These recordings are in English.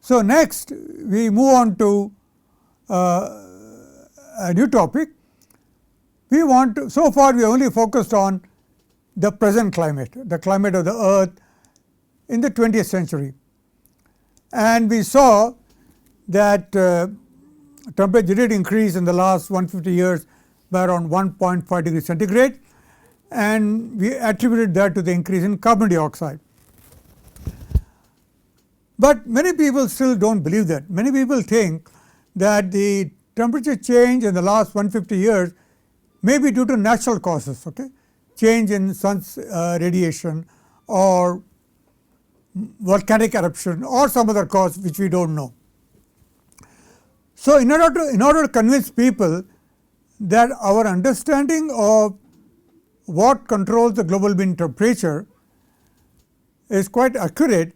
So, next we move on to a new topic. We want to, so far we only focused on the present climate, the climate of the earth in the 20th century, and we saw that temperature did increase in the last 150 years by around 1.5 degrees centigrade, and we attributed that to the increase in carbon dioxide. But many people still do not believe that. Many people think that the temperature change in the last 150 years may be due to natural causes, okay? Change in sun's radiation or volcanic eruption or some other cause which we do not know. So, in order to convince people that our understanding of what controls the global mean temperature is quite accurate,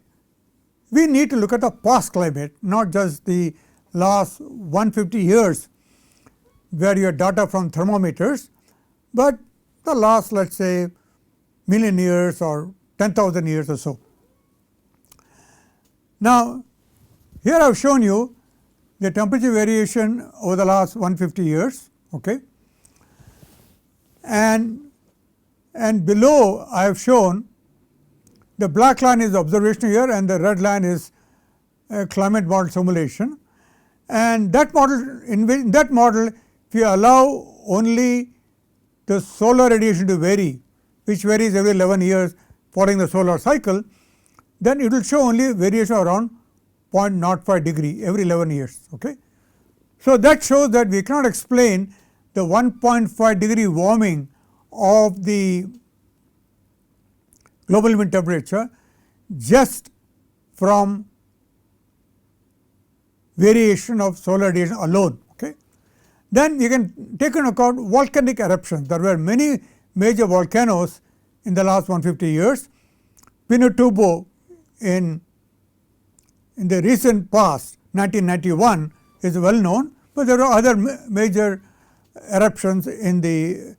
we need to look at the past climate, not just the last 150 years where you have data from thermometers, but the last, let us say, million years or 10,000 years or so. Now, here I have shown you the temperature variation over the last 150 years, okay? And below I have shown the black line is observation year and the red line is climate model simulation. And that model, in that model, if you allow only the solar radiation to vary, which varies every 11 years following the solar cycle, then it will show only variation around 0.05 degree every 11 years. Okay? So, that shows that we cannot explain the 1.5 degree warming of the global mean temperature just from variation of solar radiation alone. Okay? Then you can take into account volcanic eruptions. There were many major volcanoes in the last 150 years. Pinatubo in the recent past, 1991, is well known, but there are other major eruptions in the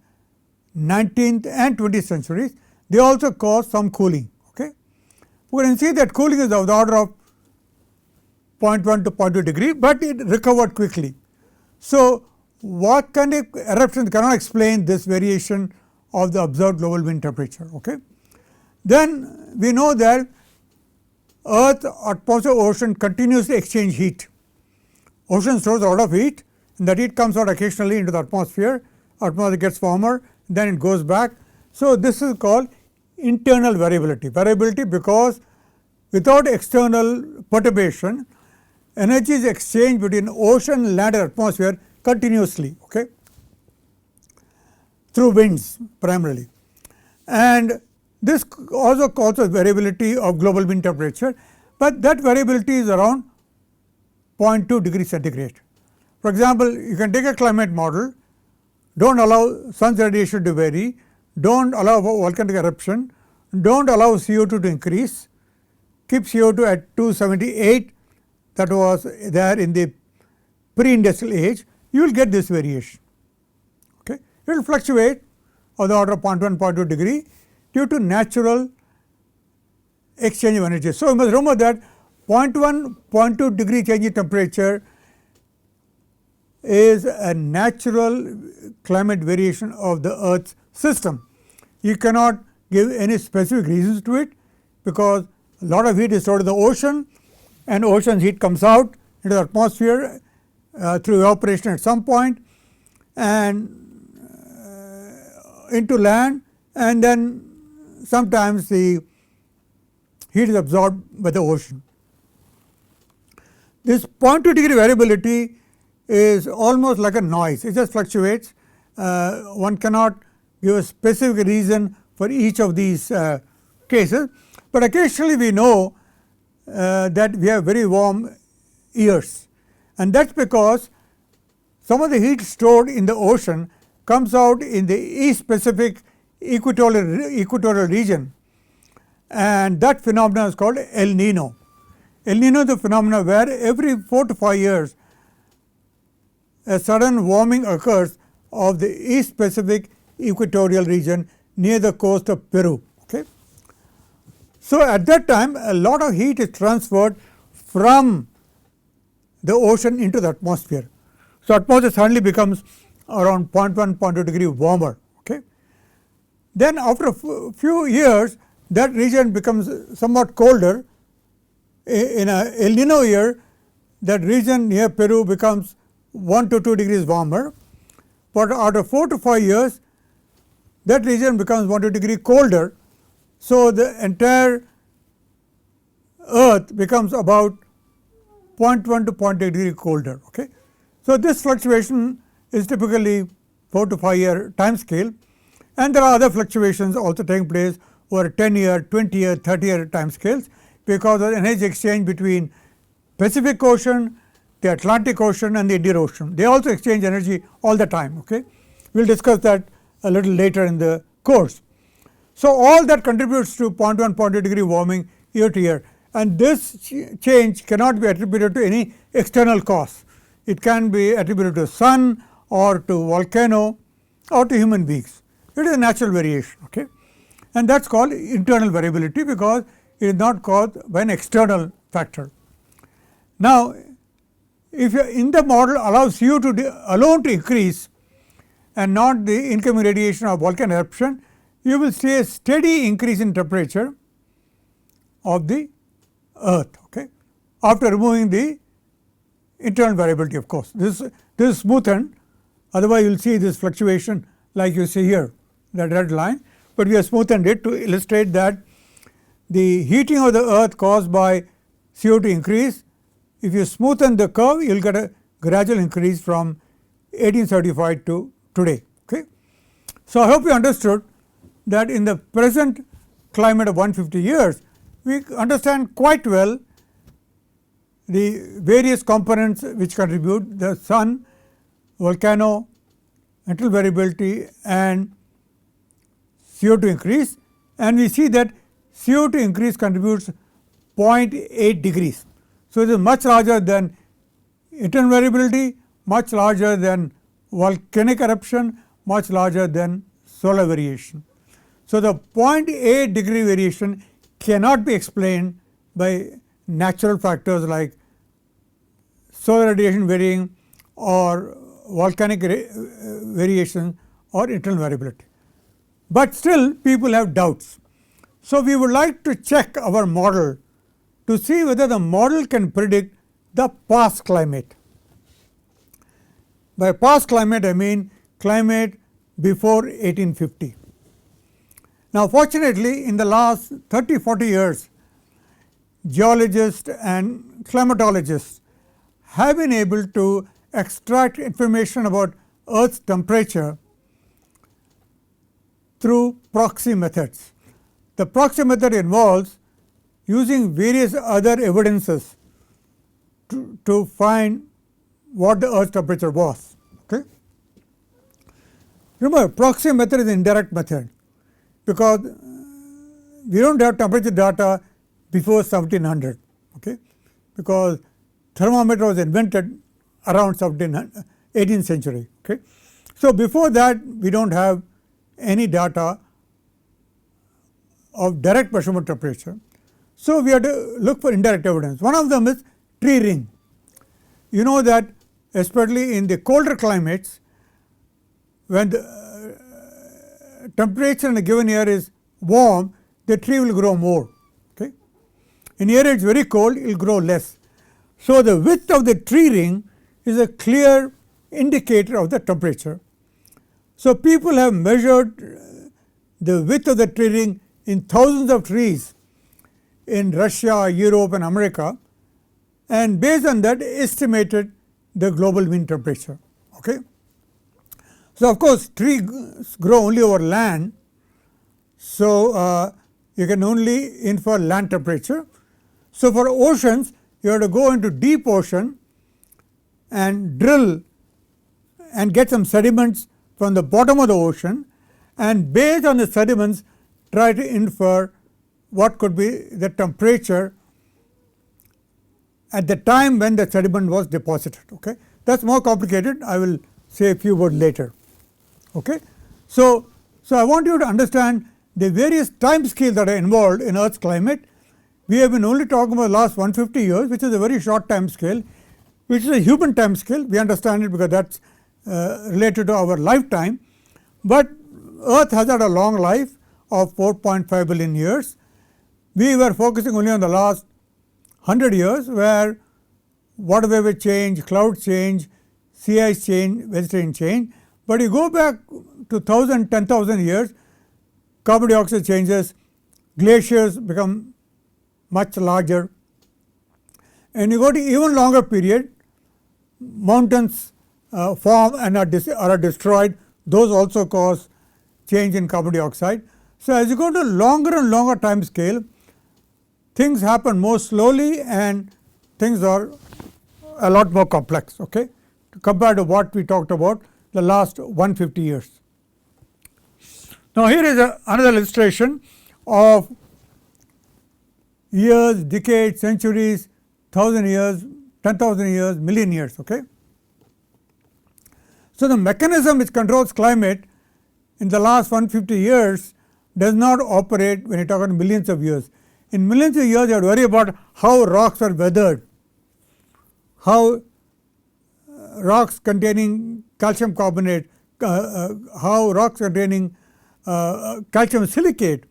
19th and 20th centuries. They also cause some cooling. Okay? We can see that cooling is of the order of 0.1 to 0.2 degree, but it recovered quickly. So, volcanic eruptions cannot explain this variation of the observed global mean temperature. Okay? Then we know that Earth, atmosphere, ocean continuously exchange heat. Ocean stores a lot of heat, and that heat comes out occasionally into the atmosphere. Atmosphere gets warmer, then it goes back. So, this is called internal variability. Variability because without external perturbation, energy is exchanged between ocean, land and atmosphere continuously, okay, through winds primarily. And this also causes variability of global mean temperature, but that variability is around 0.2 degree centigrade. For example, you can take a climate model, do not allow sun's radiation to vary, do not allow volcanic eruption, do not allow CO2 to increase, keep CO2 at 278 that was there in the pre-industrial age, you will get this variation. Okay. It will fluctuate of the order of 0.1, 0.2 degree due to natural exchange of energy. So, you must remember that 0.1, 0.2 degree change in temperature is a natural climate variation of the Earth's system. You cannot give any specific reasons to it, because a lot of heat is stored in the ocean and ocean's heat comes out into the atmosphere through evaporation at some point and into land, and then sometimes the heat is absorbed by the ocean. This 0.2 degree variability is almost like a noise, it just fluctuates. One cannot give a specific reason for each of these cases, but occasionally we know that we have very warm years, and that is because some of the heat stored in the ocean comes out in the East Pacific equatorial region, and that phenomenon is called El Nino. El Nino is a phenomenon where every 4 to 5 years a sudden warming occurs of the East Pacific equatorial region near the coast of Peru. Okay. So, at that time a lot of heat is transferred from the ocean into the atmosphere. So, atmosphere suddenly becomes around 0.1, 0.2 degree warmer. Okay. Then after a few years, that region becomes somewhat colder. In a El Nino year, that region near Peru becomes 1 to 2 degrees warmer, but after 4 to 5 years, that region becomes 1 to 2 degree colder. So, the entire earth becomes about 0.1 to 0.8 degree colder. Okay. So, this fluctuation is typically 4 to 5 year time scale, and there are other fluctuations also taking place over 10 year, 20 year, 30 year time scales, because of energy exchange between Pacific Ocean, the Atlantic Ocean and the Indian Ocean. They also exchange energy all the time. Okay. We will discuss that a little later in the course. So, all that contributes to 0.1, 0.2 degree warming year to year, and this change cannot be attributed to any external cause. It can be attributed to sun or to volcano or to human beings. It is a natural variation. Okay. And that is called internal variability, because it is not caused by an external factor. Now, if in the model allow CO2 alone to increase and not the incoming radiation of volcanic eruption, you will see a steady increase in temperature of the earth, okay, after removing the internal variability. Of course, this is smoothened, otherwise you will see this fluctuation like you see here, that red line, but we have smoothened it to illustrate that the heating of the earth caused by CO2 increase, if you smoothen the curve, you will get a gradual increase from 1875 to today. Okay. So, I hope you understood that in the present climate of 150 years, we understand quite well the various components which contribute: the sun, volcano, internal variability and CO2 increase, and we see that CO2 increase contributes 0.8 degrees. So, it is much larger than internal variability, much larger than volcanic eruption, much larger than solar variation. So, the 0.8 degree variation cannot be explained by natural factors like solar radiation varying or volcanic variation or internal variability, but still people have doubts. So, we would like to check our model to see whether the model can predict the past climate. By past climate, I mean climate before 1850. Now, fortunately, in the last 30-40 years, geologists and climatologists have been able to extract information about Earth's temperature through proxy methods. The proxy method involves using various other evidences to find what the Earth's temperature was. Okay. Remember, proxy method is an indirect method, because we do not have temperature data before 1700, okay, because thermometer was invented around 18th century. Okay. So, before that we do not have any data of direct measurement temperature. So, we have to look for indirect evidence. One of them is tree ring. You know that especially in the colder climates, when the temperature in a given year is warm, the tree will grow more. Okay. In areas it is very cold, it will grow less. So, the width of the tree ring is a clear indicator of the temperature. So, people have measured the width of the tree ring in thousands of trees in Russia, Europe and America, and based on that estimated the global mean temperature. Okay. So, of course, trees grow only over land. So, you can only infer land temperature. So, for oceans you have to go into deep ocean and drill and get some sediments from the bottom of the ocean, and based on the sediments try to infer what could be the temperature at the time when the sediment was deposited. Okay. That is more complicated, I will say a few words later. Okay. So, I want you to understand the various time scales that are involved in Earth's climate. We have been only talking about the last 150 years, which is a very short time scale. which is a human time scale. We understand it because that is related to our lifetime, but Earth has had a long life of 4.5 billion years. We were focusing only on the last 100 years, where water vapor change, cloud change, sea ice change, vegetation change. But you go back to 1,000, 10,000 years, carbon dioxide changes, glaciers become much larger, and you go to even longer period, mountains form and are destroyed. Those also cause change in carbon dioxide. So, as you go to longer and longer time scale, things happen more slowly and things are a lot more complex, okay, compared to what we talked about the last 150 years. Now, here is another illustration of years, decades, centuries, 1,000 years, 10,000 years, million years. Okay. So, the mechanism which controls climate in the last 150 years does not operate when you talk about millions of years. In millions of years, you have to worry about how rocks are weathered, how rocks containing calcium carbonate, how rocks containing calcium silicate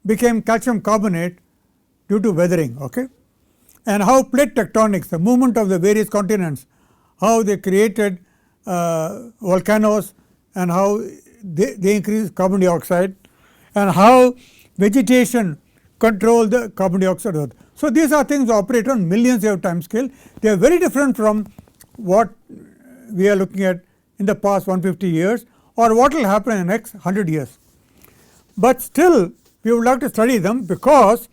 became calcium carbonate due to weathering, okay? And how plate tectonics, the movement of the various continents, how they created volcanoes and how they increase carbon dioxide, and how vegetation control the carbon dioxide earth. So, these are things that operate on millions of time scale. They are very different from what we are looking at in the past 150 years or what will happen in the next 100 years. But still we would like to study them because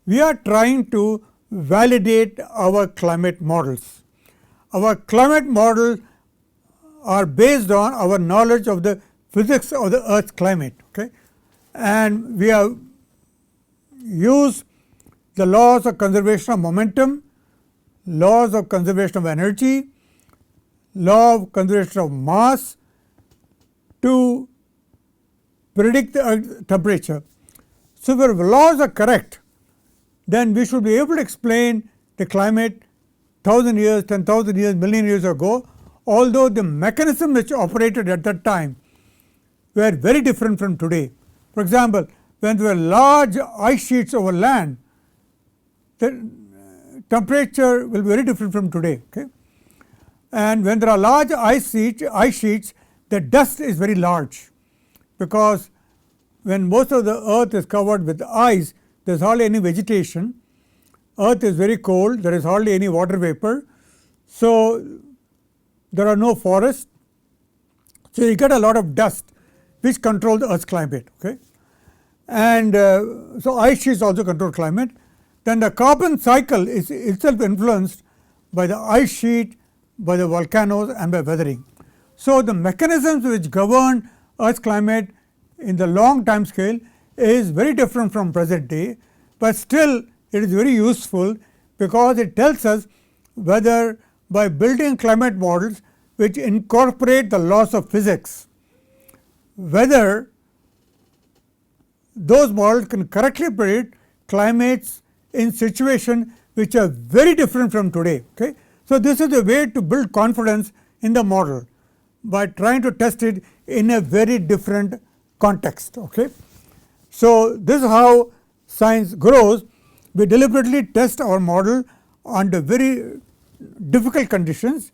we are trying to validate our climate models. Our climate models are based on our knowledge of the physics of the earth's climate, okay? And we have used the laws of conservation of momentum, laws of conservation of energy, law of conservation of mass to predict the earth temperature. So, if our laws are correct, then we should be able to explain the climate 1,000 years, 10,000 years, million years ago, although the mechanism which operated at that time were very different from today. For example, when there were large ice sheets over land, the temperature will be very different from today. Okay? And when there are large ice sheets, the dust is very large, because when most of the earth is covered with ice, there is hardly any vegetation, earth is very cold, there is hardly any water vapor. So, there are no forests, so you get a lot of dust which control the earth's climate. Okay? And so, ice sheets also control climate. Then the carbon cycle is itself influenced by the ice sheet, by the volcanoes and by weathering. So, the mechanisms which govern earth's climate in the long time scale is very different from present day, but still it is very useful because it tells us whether by building climate models which incorporate the laws of physics, whether those models can correctly predict climates in situations which are very different from today. Okay? So, this is a way to build confidence in the model by trying to test it in a very different context. Okay? So, this is how science grows. We deliberately test our model under very difficult conditions,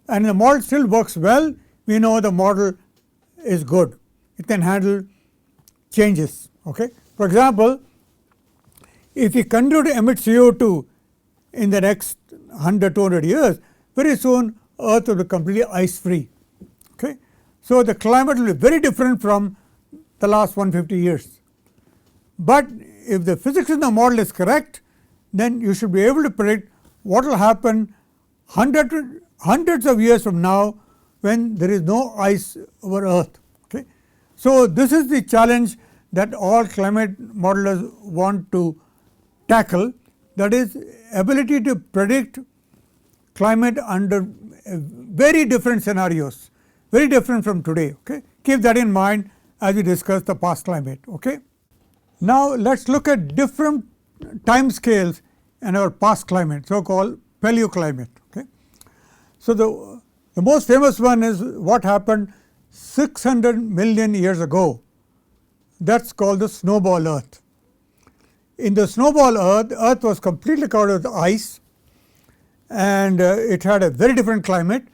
and the model still works well. We know the model is good, it can handle changes. Okay? For example, if we continue to emit CO2 in the next 100, 200 years, very soon earth will be completely ice free. Okay? So, the climate will be very different from the last 150 years. But if the physics in the model is correct, then you should be able to predict what will happen hundreds of years from now when there is no ice over earth. Okay? So, this is the challenge that all climate modelers want to tackle, that is ability to predict climate under very different scenarios, very different from today. Okay? Keep that in mind as we discuss the past climate. Okay? Now, let us look at different time scales in our past climate, so called paleoclimate. Okay? So, the most famous one is what happened 600 million years ago. That is called the snowball Earth. In the snowball Earth was completely covered with ice, and it had a very different climate.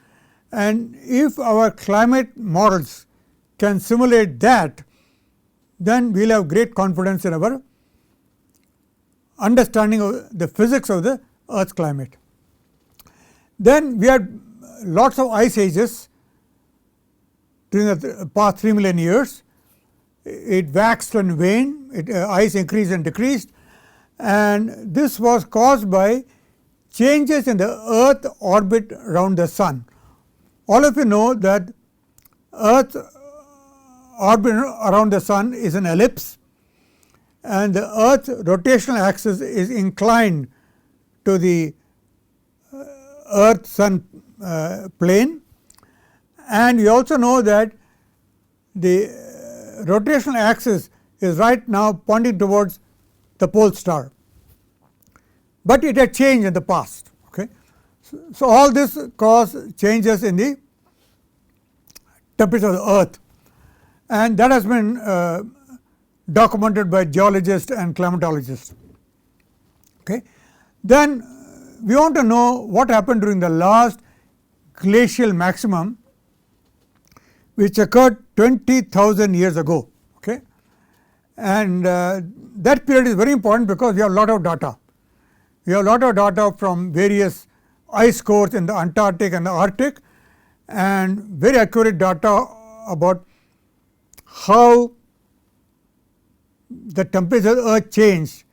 And if our climate models can simulate that, then we will have great confidence in our understanding of the physics of the Earth's climate. Then we had lots of ice ages during the past 3 million years. It waxed and waned, ice increased and decreased, and this was caused by changes in the Earth orbit around the Sun. All of you know that Earth orbit around the Sun is an ellipse, and the Earth's rotational axis is inclined to the Earth Sun plane, and we also know that the rotational axis is right now pointing towards the pole star, but it had changed in the past. Okay. So, all this caused changes in the temperature of the Earth, and that has been documented by geologists and climatologists. Okay. Then we want to know what happened during the last glacial maximum, which occurred 20,000 years ago. Okay. And that period is very important because we have a lot of data. We have a lot of data from various ice cores in the Antarctic and the Arctic, and very accurate data about how the temperature of the Earth changed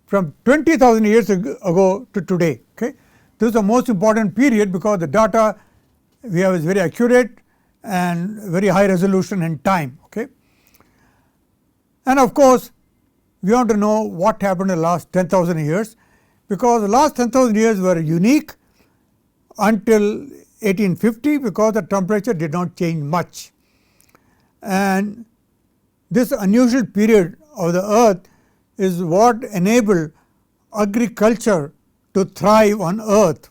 from 20,000 years ago to today. Okay. This is the most important period because the data we have is very accurate and very high resolution in time. Okay. And of course, we want to know what happened in the last 10,000 years, because the last 10,000 years were unique until 1850, because the temperature did not change much. And this unusual period of the Earth is what enabled agriculture to thrive on Earth,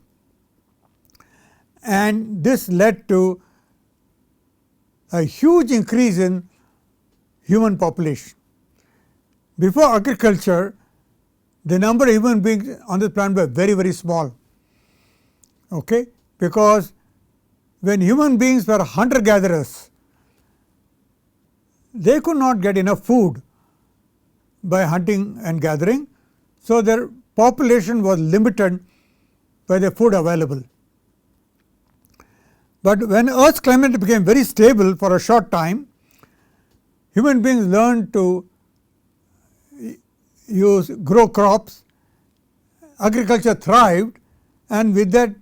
and this led to a huge increase in human population. Before agriculture, the number of human beings on this planet were very, very small, okay? Because when human beings were hunter gatherers, they could not get enough food by hunting and gathering. So, their population was limited by the food available. But when Earth's climate became very stable for a short time, human beings learned to grow crops, agriculture thrived, and with that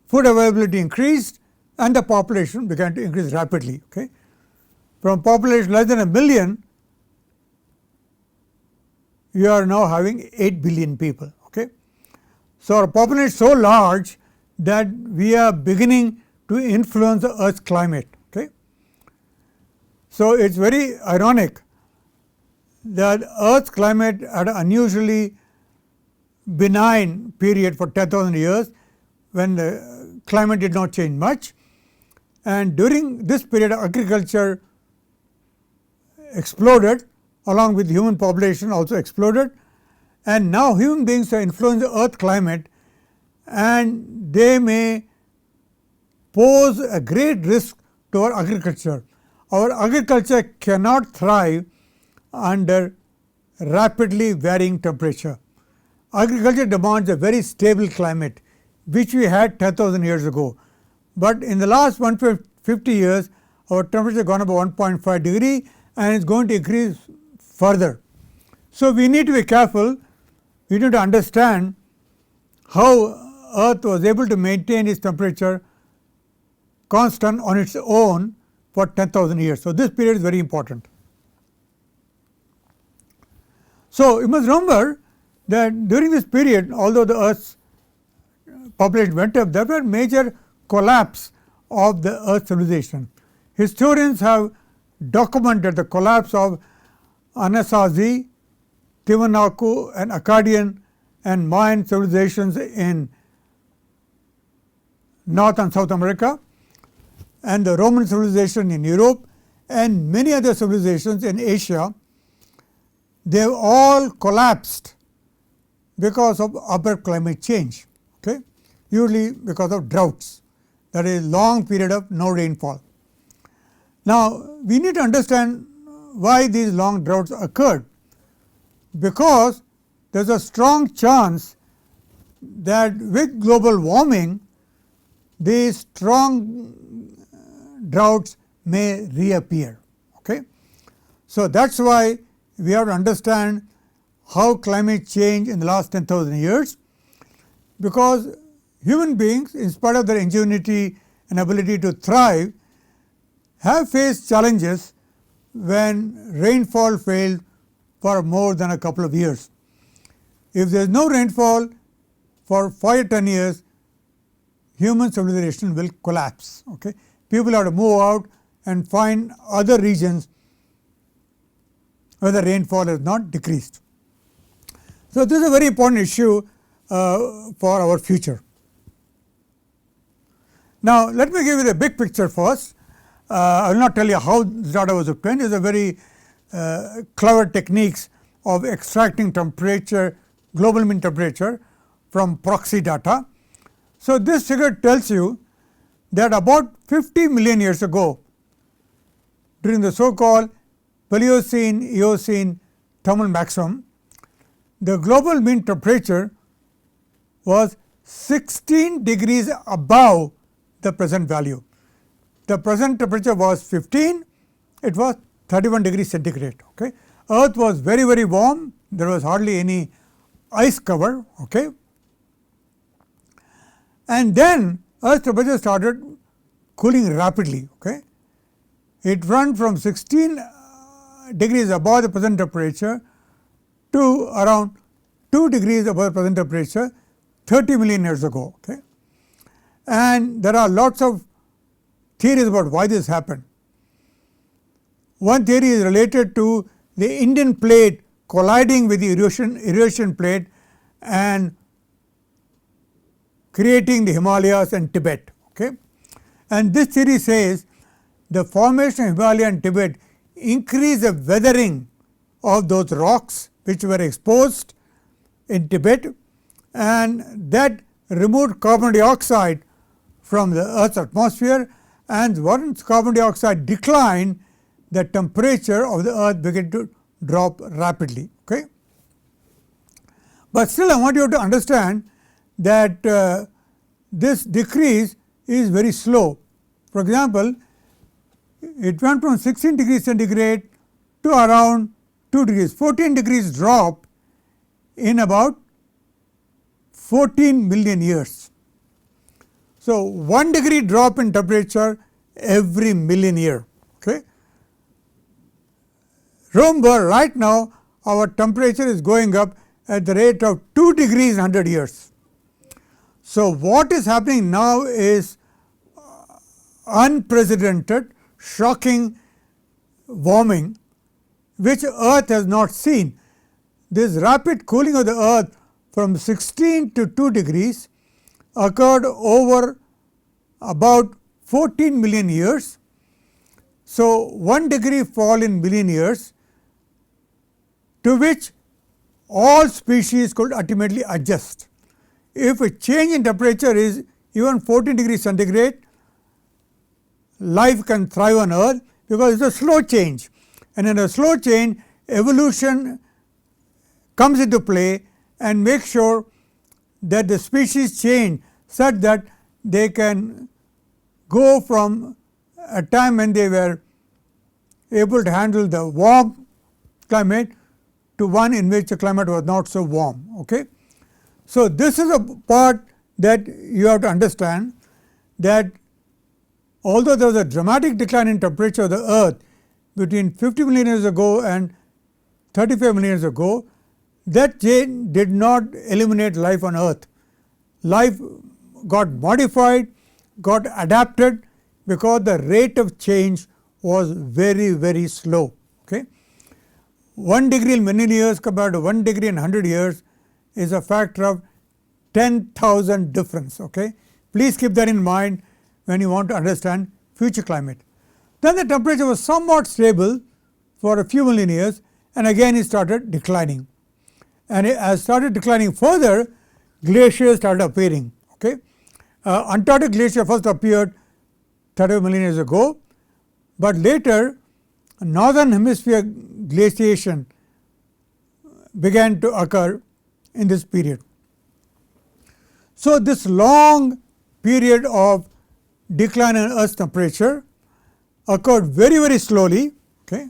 food availability increased and the population began to increase rapidly. Okay. From population less than 1 million, you are now having 8 billion people. Okay. So, our population is so large that we are beginning to influence the Earth's climate. Okay. So, it is very ironic that Earth's climate had an unusually benign period for 10,000 years when the climate did not change much, and during this period agriculture exploded along with human population also exploded, and now human beings are influencing the Earth climate, and they may pose a great risk to our agriculture. Our agriculture cannot thrive under rapidly varying temperature. Agriculture demands a very stable climate, which we had 10,000 years ago, but in the last 150 years our temperature has gone up by 1.5 degree and is going to increase further. So, we need to be careful, we need to understand how Earth was able to maintain its temperature constant on its own for 10,000 years. So, this period is very important. So, you must remember that during this period, although the Earth's population went up, there were major collapse of the Earth civilization. Historians have documented the collapse of Anasazi, Tiwanaku and Akkadian and Mayan civilizations in North and South America, and the Roman civilization in Europe, and many other civilizations in Asia, they have all collapsed because of abrupt climate change, okay? Usually because of droughts, that is long period of no rainfall. Now, we need to understand why these long droughts occurred, because there is a strong chance that with global warming these strong droughts may reappear. Okay? So, that is why we have to understand how climate change in the last 10,000 years, because human beings, in spite of their ingenuity and ability to thrive, have faced challenges when rainfall failed for more than a couple of years. If there is no rainfall for 5 to 10 years, human civilization will collapse. Okay? People have to move out and find other regions where the rainfall is not decreased. So, this is a very important issue for our future. Now, let me give you the big picture first. I will not tell you how this data was obtained. It is a very clever techniques of extracting temperature, global mean temperature from proxy data. So, this figure tells you that about 50 million years ago, during the so called Paleocene Eocene thermal maximum, the global mean temperature was 16 degrees above the present value. The present temperature was 15, it was 31 degrees centigrade. Okay? Earth was very, very warm, there was hardly any ice cover. Okay? And then Earth's temperature started cooling rapidly. Okay? It ran from 16 degrees above the present temperature to around 2 degrees above the present temperature 30 million years ago. Okay? And there are lots of theories about why this happened. One theory is related to the Indian plate colliding with the Eurasian plate and creating the Himalayas and Tibet. Okay? And this theory says the formation of Himalaya and Tibet increased the weathering of those rocks which were exposed in Tibet, and that removed carbon dioxide from the Earth's atmosphere, and once carbon dioxide declined, the temperature of the Earth began to drop rapidly. Okay? But still I want you to understand that this decrease is very slow. For example, it went from 16 degrees centigrade to around 2 degrees, 14 degrees drop in about 14 million years. So, 1 degree drop in temperature every million year. Okay? Remember, right now our temperature is going up at the rate of 2 degrees in 100 years. So, what is happening now is unprecedented, shocking warming which Earth has not seen. This rapid cooling of the Earth from 16 to 2 degrees occurred over about 14 million years. So, 1 degree fall in million years, to which all species could ultimately adjust. If a change in temperature is even 14 degrees centigrade, life can thrive on Earth, because it is a slow change, and in a slow change evolution comes into play and makes sure that the species change such that they can go from a time when they were able to handle the warm climate to one in which the climate was not so warm. Okay? So, this is a part that you have to understand, that although there was a dramatic decline in temperature of the Earth between 50 million years ago and 35 million years ago, that change did not eliminate life on Earth. Life got modified, got adapted, because the rate of change was very, very slow. Okay? 1 degree in million years compared to 1 degree in 100 years is a factor of 10,000 difference. Okay? Please keep that in mind when you want to understand future climate. Then the temperature was somewhat stable for a few million years, and again it started declining. And as it started declining further, glaciers started appearing. Okay? Antarctic glacier first appeared 30 million years ago, but later northern hemisphere glaciation began to occur in this period. So, this long period of decline in Earth's temperature occurred very slowly, okay,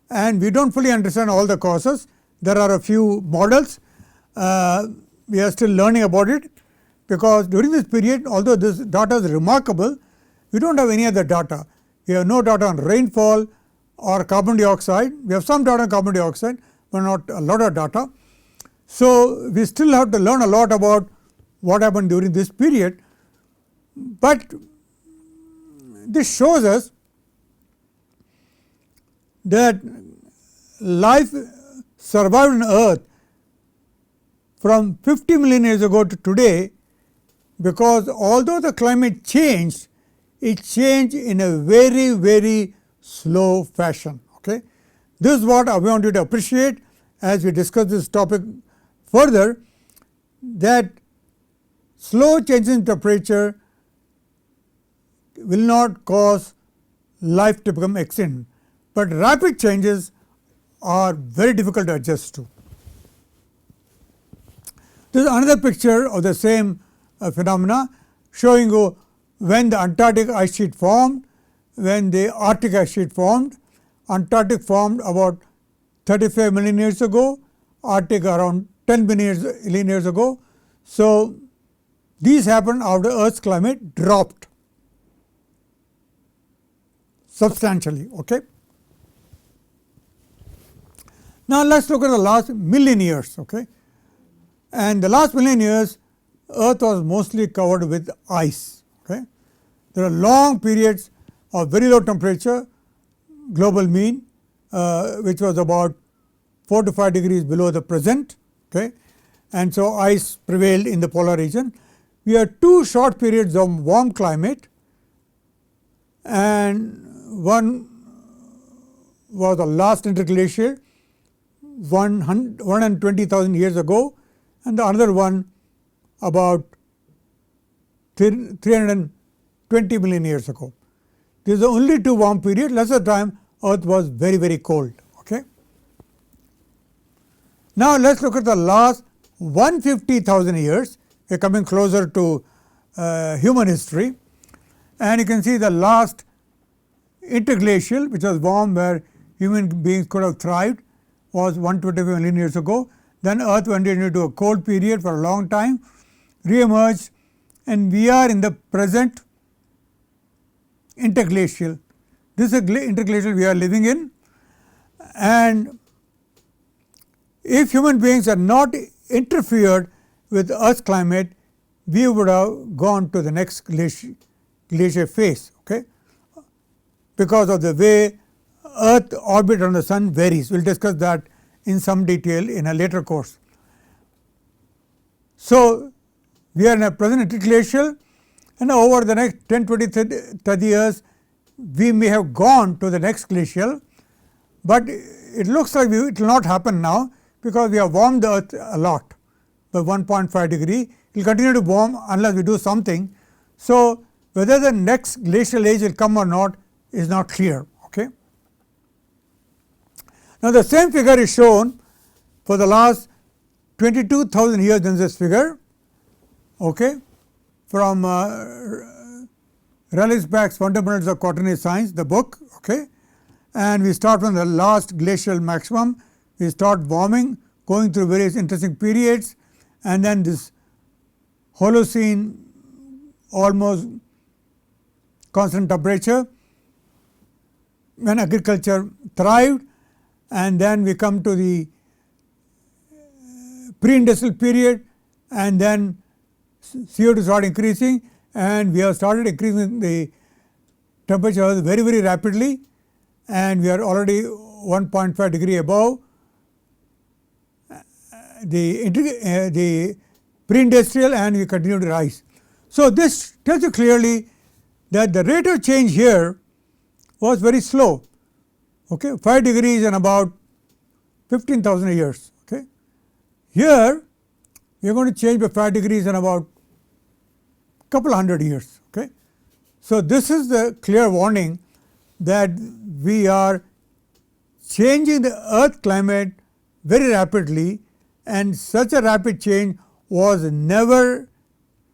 and we do not fully understand all the causes. There are a few models, we are still learning about it, because during this period, although this data is remarkable, we do not have any other data. We have no data on rainfall or carbon dioxide. We have some data on carbon dioxide, but not a lot of data. So, we still have to learn a lot about what happened during this period, but this shows us that life survived on Earth from 50 million years ago to today, because although the climate changed, it changed in a very slow fashion. Okay? This is what I want you to appreciate as we discuss this topic further, that slow changes in temperature will not cause life to become extinct, but rapid changes are very difficult to adjust to. This is another picture of the same phenomena, showing you when the Antarctic ice sheet formed, when the Arctic ice sheet formed. Antarctic formed about 35 million years ago, Arctic around 10 million years ago. So, these happened after Earth's climate dropped substantially. Okay? Now, let us look at the last million years. Okay? And the last million years, Earth was mostly covered with ice. Okay? There are long periods of very low temperature, global mean, which was about 4 to 5 degrees below the present. Okay? And so, ice prevailed in the polar region. We had 2 short periods of warm climate, and one was the last interglacial 120,000 years ago, and the another one about 320 million years ago. These are only 2 warm periods. Rest of the time Earth was very cold. Okay? Now, let us look at the last 150,000 years. We are coming closer to human history, and you can see the last interglacial, which was warm, where human beings could have thrived, was 125 million years ago. Then Earth went into a cold period for a long time, re-emerged, and we are in the present interglacial. This is the interglacial we are living in, and if human beings had not interfered with Earth's climate, we would have gone to the next glacier phase. Okay? Because of the way Earth orbit around the Sun varies. We will discuss that in some detail in a later course. So, we are in a present interglacial, and over the next 10, 20, 30 years, we may have gone to the next glacial, but it looks like it will not happen now, because we have warmed the Earth a lot by 1.5 degree. It will continue to warm unless we do something. So, whether the next glacial age will come or not is not clear. Okay? Now, the same figure is shown for the last 22,000 years in this figure, okay, from Rallis-Bach's Fundamentals of Quaternary Science, the book. Okay, and we start from the last glacial maximum. We start warming, going through various interesting periods, and then this Holocene almost constant temperature when agriculture thrived, and then we come to the pre-industrial period, and then CO2 started increasing, and we have started increasing the temperature very rapidly, and we are already 1.5 degree above the pre-industrial, and we continue to rise. So, this tells you clearly that the rate of change here was very slow, okay, 5 degrees in about 15,000 years. Okay. Here we are going to change by 5 degrees in about couple hundred years. Okay. So, this is the clear warning that we are changing the earth climate very rapidly, and such a rapid change was never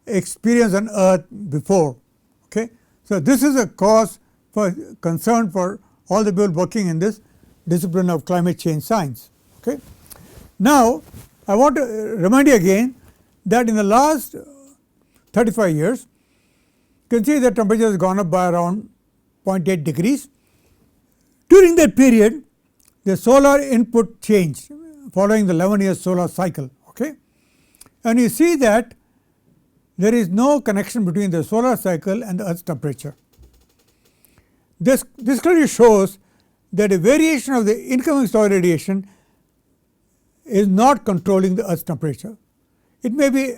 experienced on earth before. Okay. So, this is a cause for concern for all the people working in this discipline of climate change science. Okay. Now, I want to remind you again that in the last 35 years, you can see that temperature has gone up by around 0.8 degrees. During that period, the solar input changed following the 11-year solar cycle. Okay. And you see that there is no connection between the solar cycle and the earth's temperature. This clearly shows that a variation of the incoming solar radiation is not controlling the earth's temperature. It may be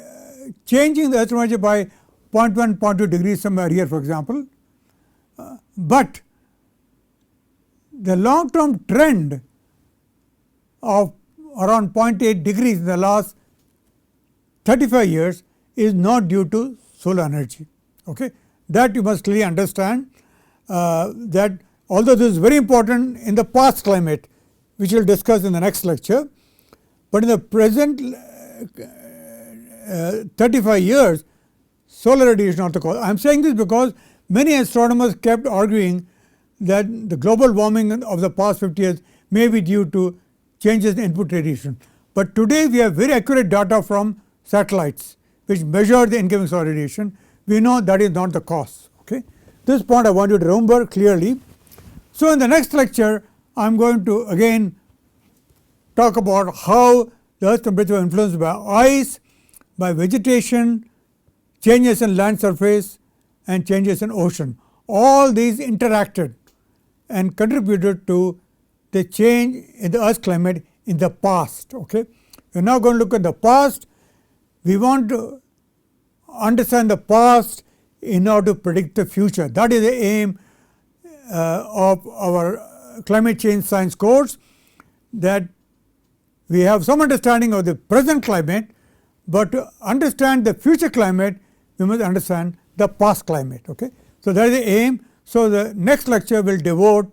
changing the earth's temperature by 0.1, 0.2 degrees somewhere here, for example, but the long term trend of around 0.8 degrees in the last 35 years is not due to solar energy. Okay. That you must clearly understand, that although this is very important in the past climate, which we will discuss in the next lecture, but in the present 35 years, solar radiation is not the cause. I am saying this because many astronomers kept arguing that the global warming of the past 50 years may be due to changes in input radiation. But today we have very accurate data from satellites which measure the incoming solar radiation. We know that is not the cause. Okay. This point I want you to remember clearly. So, in the next lecture I am going to again talk about how the earth's temperature is influenced by ice, by vegetation, changes in land surface and changes in ocean. All these interacted and contributed to the change in the earth's climate in the past. Okay. We are now going to look at the past. We want to understand the past in order to predict the future. That is the aim of our climate change science course, that we have some understanding of the present climate, but to understand the future climate we must understand the past climate. Okay. So, that is the aim. So, the next lecture will devote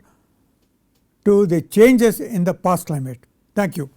to the changes in the past climate. Thank you.